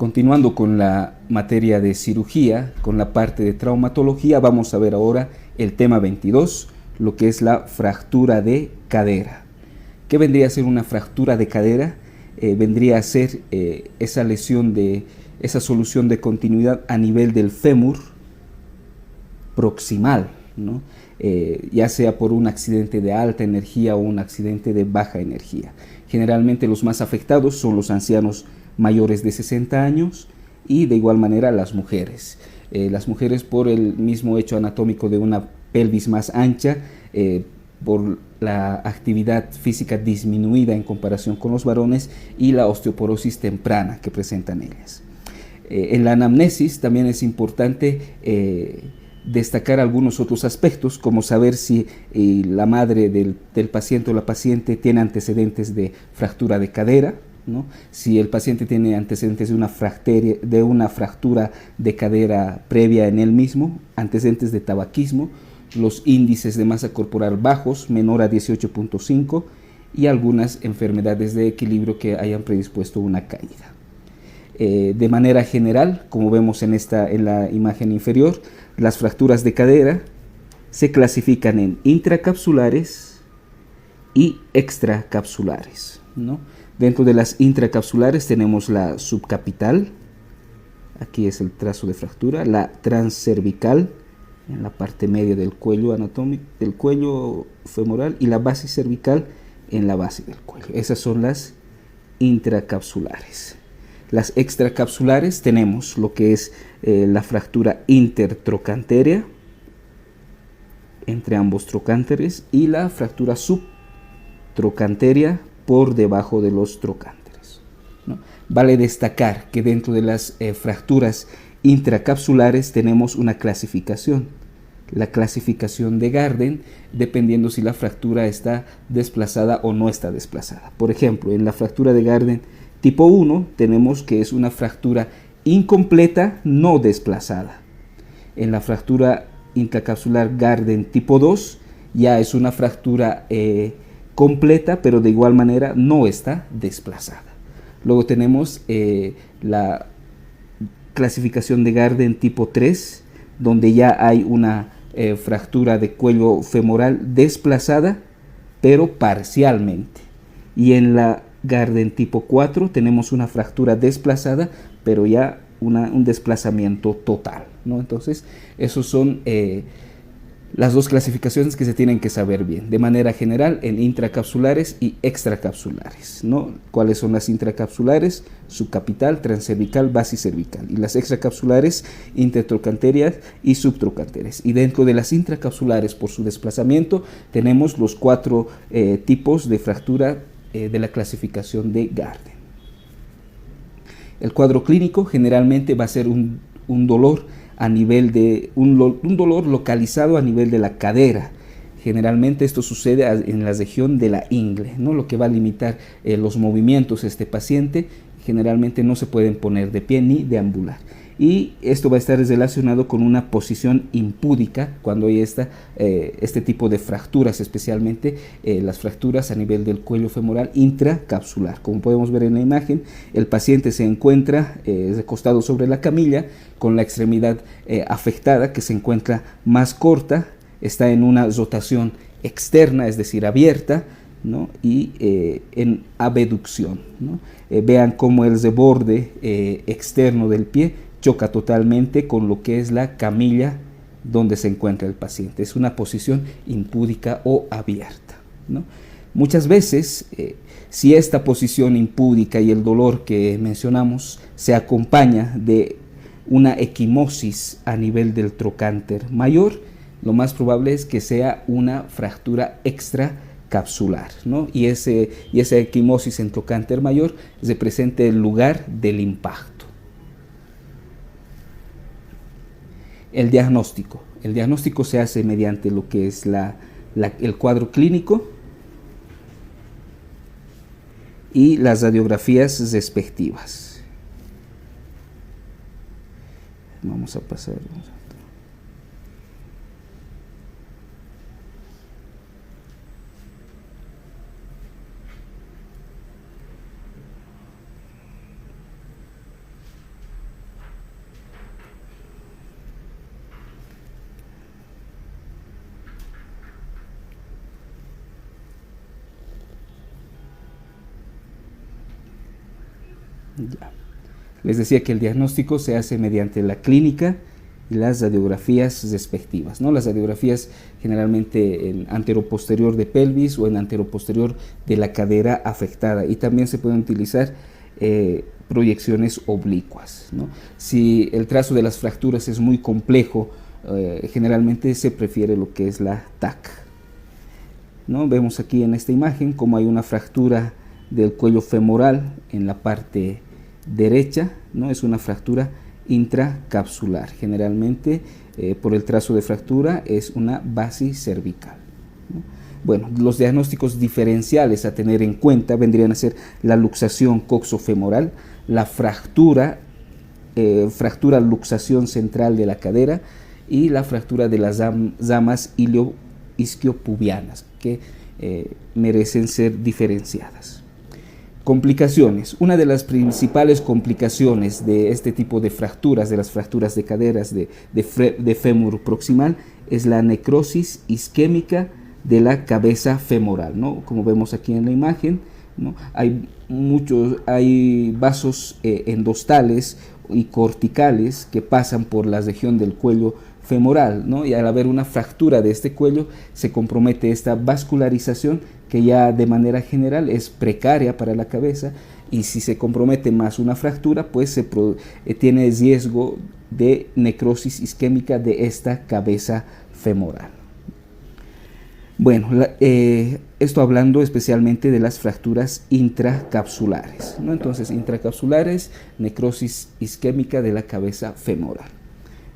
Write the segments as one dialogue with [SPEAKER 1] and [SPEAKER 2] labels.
[SPEAKER 1] Continuando con la materia de cirugía, con la parte de traumatología, vamos a ver ahora el tema 22, lo que es la fractura de cadera. ¿Qué vendría a ser una fractura de cadera? Vendría a ser esa lesión esa solución de continuidad a nivel del fémur proximal, ¿no? Ya sea por un accidente de alta energía o un accidente de baja energía. Generalmente los más afectados son los ancianos mayores de 60 años y de igual manera las mujeres. Las mujeres por el mismo hecho anatómico de una pelvis más ancha, por la actividad física disminuida en comparación con los varones y la osteoporosis temprana que presentan ellas. En la anamnesis también es importante destacar algunos otros aspectos, como saber si la madre del paciente o la paciente tiene antecedentes de fractura de cadera, ¿no? Si el paciente tiene antecedentes de una fractura de cadera previa en él mismo, antecedentes de tabaquismo, los índices de masa corporal bajos, menor a 18.5, y algunas enfermedades de equilibrio que hayan predispuesto una caída. De manera general, como vemos en la imagen inferior, las fracturas de cadera se clasifican en intracapsulares y extracapsulares, ¿no? Dentro de las intracapsulares tenemos la subcapital, aquí es el trazo de fractura, la transcervical, en la parte media del cuello anatómico, del cuello femoral, y la basicervical en la base del cuello. Esas son las intracapsulares. Las extracapsulares tenemos lo que es la fractura intertrocanterea entre ambos trocánteres y la fractura subtrocanterea por debajo de los trocánteres, ¿no? Vale destacar que dentro de las fracturas intracapsulares tenemos una clasificación, la clasificación de Garden, dependiendo si la fractura está desplazada o no está desplazada. Por ejemplo, en la fractura de Garden tipo 1 tenemos que es una fractura incompleta no desplazada. En la fractura intracapsular Garden tipo 2 ya es una fractura completa, pero de igual manera no está desplazada. Luego tenemos la clasificación de Garden tipo 3, donde ya hay una fractura de cuello femoral desplazada, pero parcialmente. Y en la Garden tipo 4 tenemos una fractura desplazada, pero ya un desplazamiento total, ¿no? Entonces, esos son las dos clasificaciones que se tienen que saber bien, de manera general, en intracapsulares y extracapsulares, ¿no? ¿Cuáles son las intracapsulares? Subcapital, transcervical, basicervical, y las extracapsulares, intertrocanteras y subtrocanteras. Y dentro de las intracapsulares, por su desplazamiento, tenemos los 4 tipos de fractura de la clasificación de Garden. El cuadro clínico generalmente va a ser un dolor a nivel de un dolor localizado a nivel de la cadera. Generalmente esto sucede en la región de la ingle, ¿no? Lo que va a limitar los movimientos de este paciente. Generalmente no se pueden poner de pie ni deambular. Y esto va a estar relacionado con una posición impúdica cuando hay este tipo de fracturas, especialmente las fracturas a nivel del cuello femoral intracapsular. Como podemos ver en la imagen, el paciente se encuentra recostado sobre la camilla con la extremidad afectada, que se encuentra más corta, está en una rotación externa, es decir, abierta, ¿no? Y en abducción, ¿no? Vean cómo el reborde externo del pie choca totalmente con lo que es la camilla donde se encuentra el paciente. Es una posición impúdica o abierta, ¿no? Muchas veces, si esta posición impúdica y el dolor que mencionamos se acompaña de una equimosis a nivel del trocánter mayor, lo más probable es que sea una fractura extracapsular, ¿no? Y esa equimosis en trocánter mayor representa el lugar del impacto. El diagnóstico se hace mediante lo que es el cuadro clínico y las radiografías respectivas. Vamos a pasar. Ya. Les decía que el diagnóstico se hace mediante la clínica y las radiografías respectivas, ¿no? Las radiografías generalmente en anteroposterior de pelvis o en anteroposterior de la cadera afectada, y también se pueden utilizar proyecciones oblicuas, ¿no? Si el trazo de las fracturas es muy complejo, generalmente se prefiere lo que es la TAC, ¿no? Vemos aquí en esta imagen cómo hay una fractura del cuello femoral en la parte derecha, ¿no? Es una fractura intracapsular. Generalmente por el trazo de fractura es una basicervical, ¿no? Bueno, los diagnósticos diferenciales a tener en cuenta vendrían a ser la luxación coxofemoral, la fractura luxación central de la cadera y la fractura de las ramas isquiopubianas, que merecen ser diferenciadas. Complicaciones. Una de las principales complicaciones de este tipo de fracturas, de las fracturas de caderas de fémur proximal, es la necrosis isquémica de la cabeza femoral, ¿no? Como vemos aquí en la imagen, ¿no? Hay vasos endostales y corticales que pasan por la región del cuello femoral, ¿no? Y al haber una fractura de este cuello se compromete esta vascularización, que ya de manera general es precaria para la cabeza, y si se compromete más una fractura, pues tiene riesgo de necrosis isquémica de esta cabeza femoral. Bueno, esto hablando especialmente de las fracturas intracapsulares, ¿no? Entonces, intracapsulares, necrosis isquémica de la cabeza femoral.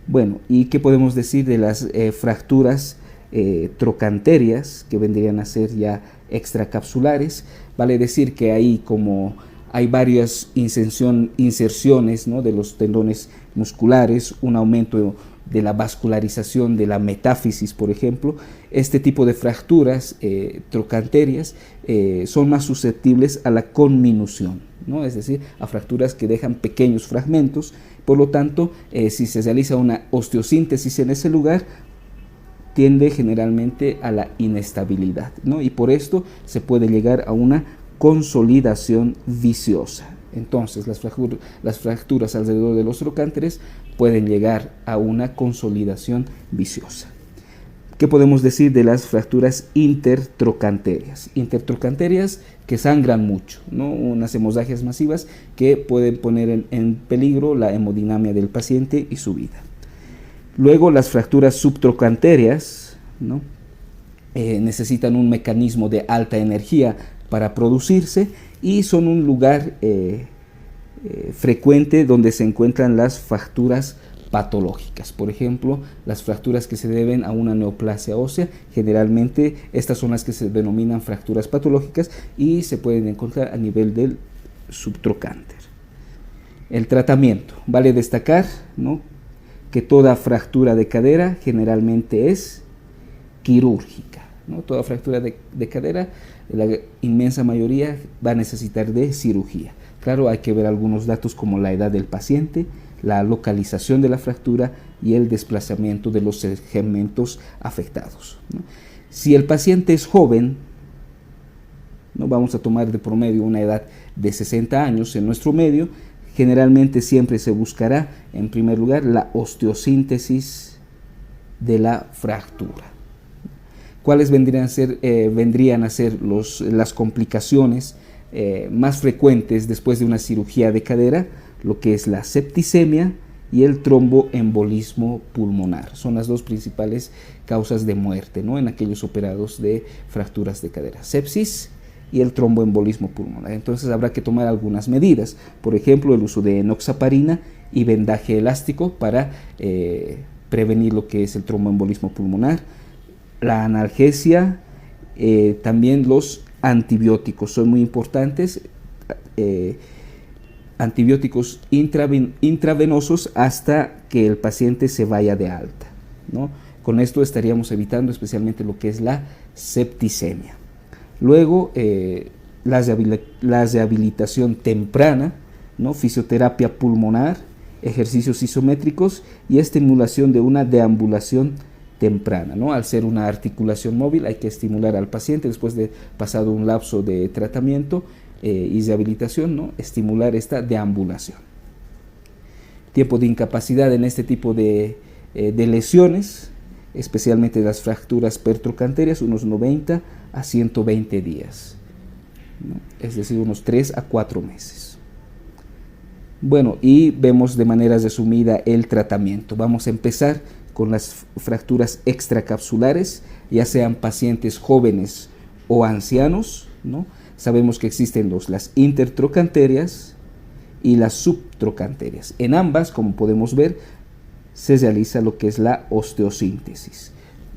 [SPEAKER 1] Bueno, ¿y qué podemos decir de las fracturas trocanterias, que vendrían a ser ya extracapsulares? Vale decir que ahí, como hay varias inserciones, ¿no?, de los tendones musculares, un aumento de la vascularización de la metáfisis, por ejemplo, este tipo de fracturas trocanterias son más susceptibles a la conminución, ¿no? Es decir, a fracturas que dejan pequeños fragmentos. Por lo tanto, si se realiza una osteosíntesis en ese lugar, tiende generalmente a la inestabilidad, ¿no? Y por esto se puede llegar a una consolidación viciosa. Entonces, las fracturas alrededor de los trocánteres pueden llegar a una consolidación viciosa. ¿Qué podemos decir de las fracturas intertrocanterias? Intertrocanterias que sangran mucho, ¿no? Unas hemorragias masivas que pueden poner en peligro la hemodinamia del paciente y su vida. Luego, las fracturas subtrocanterias, ¿no?, necesitan un mecanismo de alta energía para producirse, y son un lugar frecuente donde se encuentran las fracturas patológicas. Por ejemplo, las fracturas que se deben a una neoplasia ósea, generalmente estas son las que se denominan fracturas patológicas y se pueden encontrar a nivel del subtrocánter. El tratamiento. Vale destacar, ¿no?, que toda fractura de cadera generalmente es quirúrgica, ¿no? Toda fractura de cadera, la inmensa mayoría va a necesitar de cirugía. Claro, hay que ver algunos datos como la edad del paciente, la localización de la fractura y el desplazamiento de los segmentos afectados, ¿no? Si el paciente es joven, ¿no?, vamos a tomar de promedio una edad de 60 años en nuestro medio, generalmente siempre se buscará en primer lugar la osteosíntesis de la fractura. ¿Cuáles vendrían a ser las complicaciones más frecuentes después de una cirugía de cadera? Lo que es la septicemia y el tromboembolismo pulmonar. Son las dos principales causas de muerte, ¿no?, en aquellos operados de fracturas de cadera. Sepsis y el tromboembolismo pulmonar. Entonces habrá que tomar algunas medidas, por ejemplo, el uso de enoxaparina y vendaje elástico para prevenir lo que es el tromboembolismo pulmonar. La analgesia, también los antibióticos son muy importantes, antibióticos intravenosos hasta que el paciente se vaya de alta, ¿no? Con esto estaríamos evitando especialmente lo que es la septicemia. Luego, la rehabilitación temprana, ¿no?, fisioterapia pulmonar, ejercicios isométricos y estimulación de una deambulación temprana, ¿no? Al ser una articulación móvil, hay que estimular al paciente después de pasado un lapso de tratamiento y rehabilitación, ¿no? Estimular esta deambulación. Tiempo de incapacidad en este tipo de lesiones, especialmente las fracturas pertrocantérias, unos 90 a 120 días, ¿no? Es decir, unos 3 a 4 meses. Bueno, y vemos de manera resumida el tratamiento. Vamos a empezar con las fracturas extracapsulares, ya sean pacientes jóvenes o ancianos, ¿no? Sabemos que existen las intertrocanterias y las subtrocanterias. En ambas, como podemos ver, se realiza lo que es la osteosíntesis,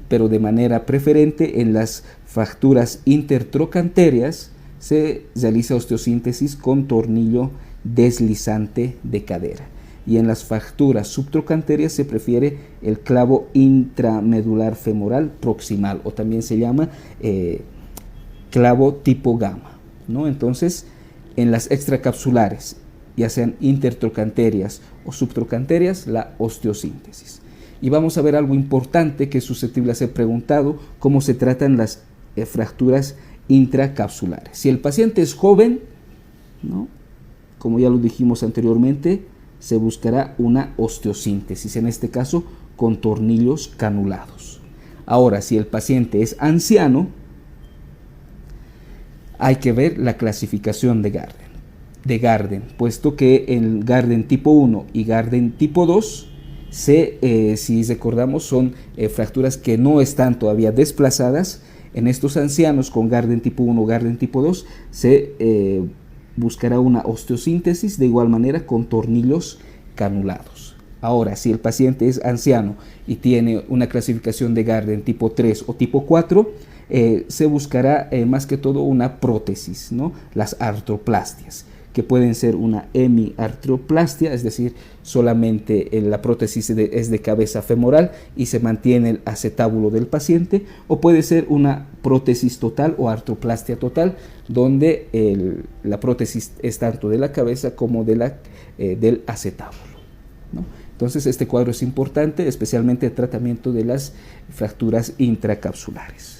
[SPEAKER 1] pero de manera preferente en las fracturas intertrocanterias se realiza osteosíntesis con tornillo deslizante de cadera, y en las fracturas subtrocanterias se prefiere el clavo intramedular femoral proximal, o también se llama clavo tipo gamma, ¿no? Entonces, en las extracapsulares, ya sean intertrocanterias o subtrocanterias, la osteosíntesis. Y vamos a ver algo importante que es susceptible a ser preguntado: cómo se tratan las fracturas intracapsulares. Si el paciente es joven, ¿no?, como ya lo dijimos anteriormente, se buscará una osteosíntesis, en este caso con tornillos canulados. Ahora, si el paciente es anciano, hay que ver la clasificación de Garden, puesto que en Garden tipo 1 y Garden tipo 2, si recordamos, son fracturas que no están todavía desplazadas. En estos ancianos con Garden tipo 1 o Garden tipo 2 se buscará una osteosíntesis de igual manera con tornillos canulados. Ahora, si el paciente es anciano y tiene una clasificación de Garden tipo 3 o tipo 4, se buscará más que todo una prótesis, ¿no? Las artroplastias, que pueden ser una hemiartroplastia, es decir, solamente la prótesis es de cabeza femoral y se mantiene el acetábulo del paciente, o puede ser una prótesis total o artroplastia total, donde la prótesis es tanto de la cabeza como del acetábulo, ¿no? Entonces, este cuadro es importante, especialmente el tratamiento de las fracturas intracapsulares.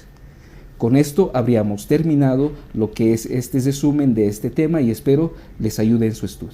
[SPEAKER 1] Con esto habríamos terminado lo que es este resumen de este tema y espero les ayude en su estudio.